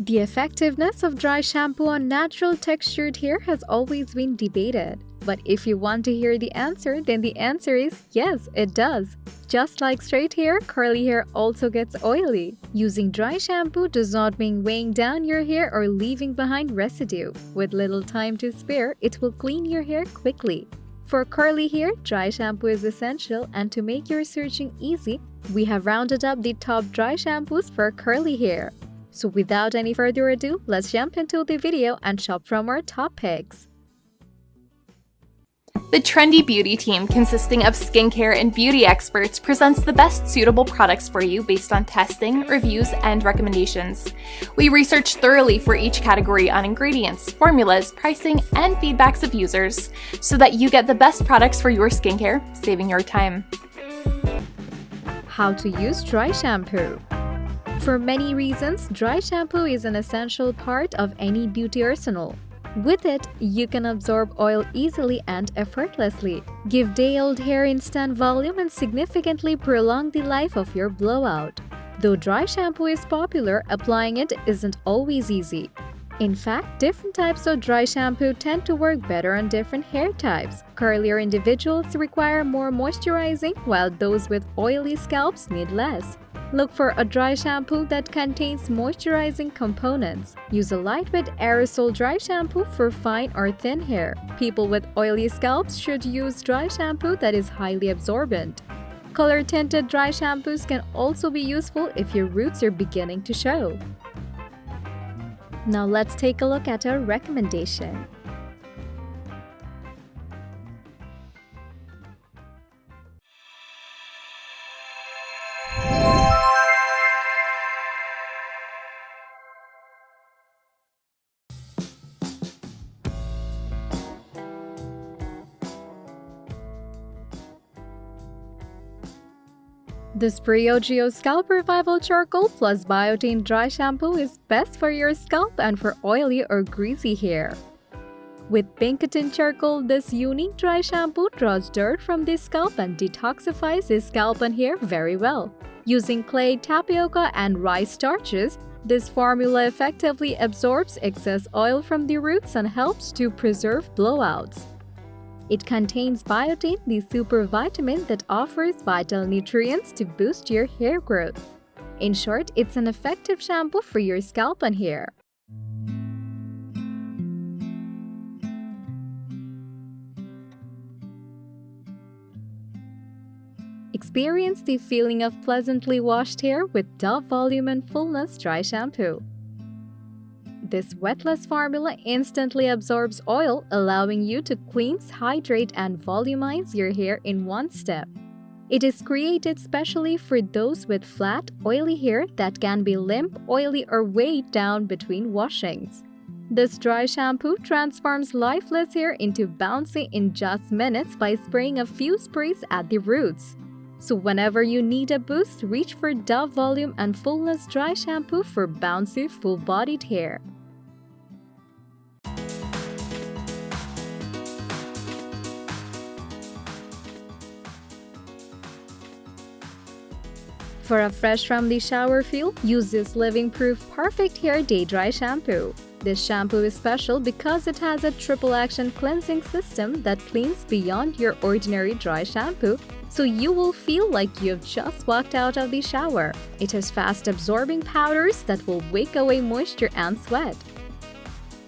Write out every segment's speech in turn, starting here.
The effectiveness of dry shampoo on natural textured hair has always been debated. But if you want to hear the answer, then the answer is yes, it does. Just like straight hair, curly hair also gets oily. Using dry shampoo does not mean weighing down your hair or leaving behind residue. With little time to spare, it will clean your hair quickly. For curly hair, dry shampoo is essential, and to make your searching easy, we have rounded up the top dry shampoos for curly hair. So without any further ado, let's jump into the video and shop from our top picks. The trendy beauty team, consisting of skincare and beauty experts, presents the best suitable products for you based on testing, reviews, and recommendations. We research thoroughly for each category on ingredients, formulas, pricing, and feedbacks of users, so that you get the best products for your skincare, saving your time. How to use dry shampoo. For many reasons, dry shampoo is an essential part of any beauty arsenal. With it, you can absorb oil easily and effortlessly, give day-old hair instant volume, and significantly prolong the life of your blowout. Though dry shampoo is popular, applying it isn't always easy. In fact, different types of dry shampoo tend to work better on different hair types. Curlier individuals require more moisturizing, while those with oily scalps need less. Look for a dry shampoo that contains moisturizing components. Use a lightweight aerosol dry shampoo for fine or thin hair. People with oily scalps should use dry shampoo that is highly absorbent. Color-tinted dry shampoos can also be useful if your roots are beginning to show. Now let's take a look at our recommendation. This Briogeo Scalp Revival Charcoal plus Biotin Dry Shampoo is best for your scalp and for oily or greasy hair. With Biotin Charcoal, this unique dry shampoo draws dirt from the scalp and detoxifies the scalp and hair very well. Using clay, tapioca, and rice starches, this formula effectively absorbs excess oil from the roots and helps to preserve blowouts. It contains biotin, the super vitamin that offers vital nutrients to boost your hair growth. In short, it's an effective shampoo for your scalp and hair. Experience the feeling of pleasantly washed hair with Dove Volume and Fullness Dry Shampoo. This wetless formula instantly absorbs oil, allowing you to cleanse, hydrate, and volumize your hair in one step. It is created specially for those with flat, oily hair that can be limp, oily, or weighed down between washings. This dry shampoo transforms lifeless hair into bouncy in just minutes by spraying a few sprays at the roots. So whenever you need a boost, reach for Dove Volume and Fullness Dry Shampoo for bouncy, full-bodied hair. For a fresh from the shower feel, use this Living Proof Perfect Hair Day Dry Shampoo. This shampoo is special because it has a triple action cleansing system that cleans beyond your ordinary dry shampoo, so you will feel like you have just walked out of the shower. It has fast absorbing powders that will wake away moisture and sweat.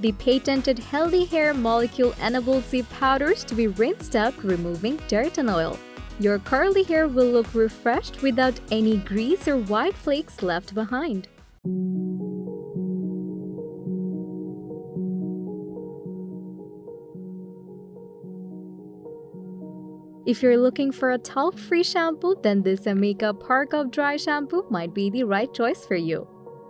The patented Healthy Hair Molecule enables the powders to be rinsed out, removing dirt and oil. Your curly hair will look refreshed without any grease or white flakes left behind. If you're looking for a talc-free shampoo, then this Amika Perk Up Dry Shampoo might be the right choice for you.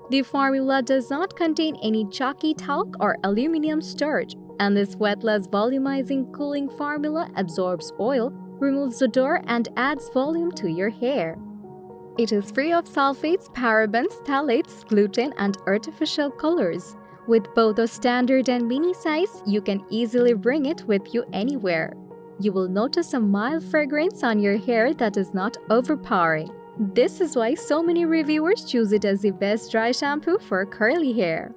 The formula does not contain any chalky talc or aluminum starch, and this wetless volumizing cooling formula absorbs oil, removes odor, and adds volume to your hair. It is free of sulfates, parabens, phthalates, gluten, and artificial colors. With both a standard and mini size, you can easily bring it with you anywhere. You will notice a mild fragrance on your hair that is not overpowering. This is why so many reviewers choose it as the best dry shampoo for curly hair.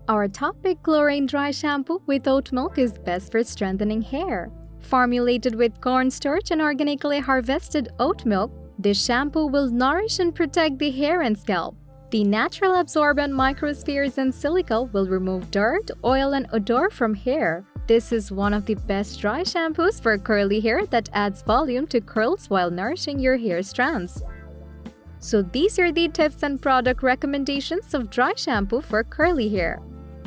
Our top pick Klorane Dry Shampoo with Oat Milk is best for strengthening hair. Formulated with cornstarch and organically harvested oat milk, this shampoo will nourish and protect the hair and scalp. The natural absorbent microspheres and silica will remove dirt, oil, and odor from hair. This is one of the best dry shampoos for curly hair that adds volume to curls while nourishing your hair strands. So these are the tips and product recommendations of dry shampoo for curly hair.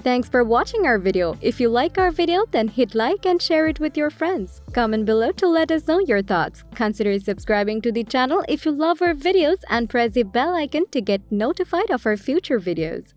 Thanks for watching our video. If you like our video, then hit like and share it with your friends. Comment below to let us know your thoughts. Consider subscribing to the channel if you love our videos and press the bell icon to get notified of our future videos.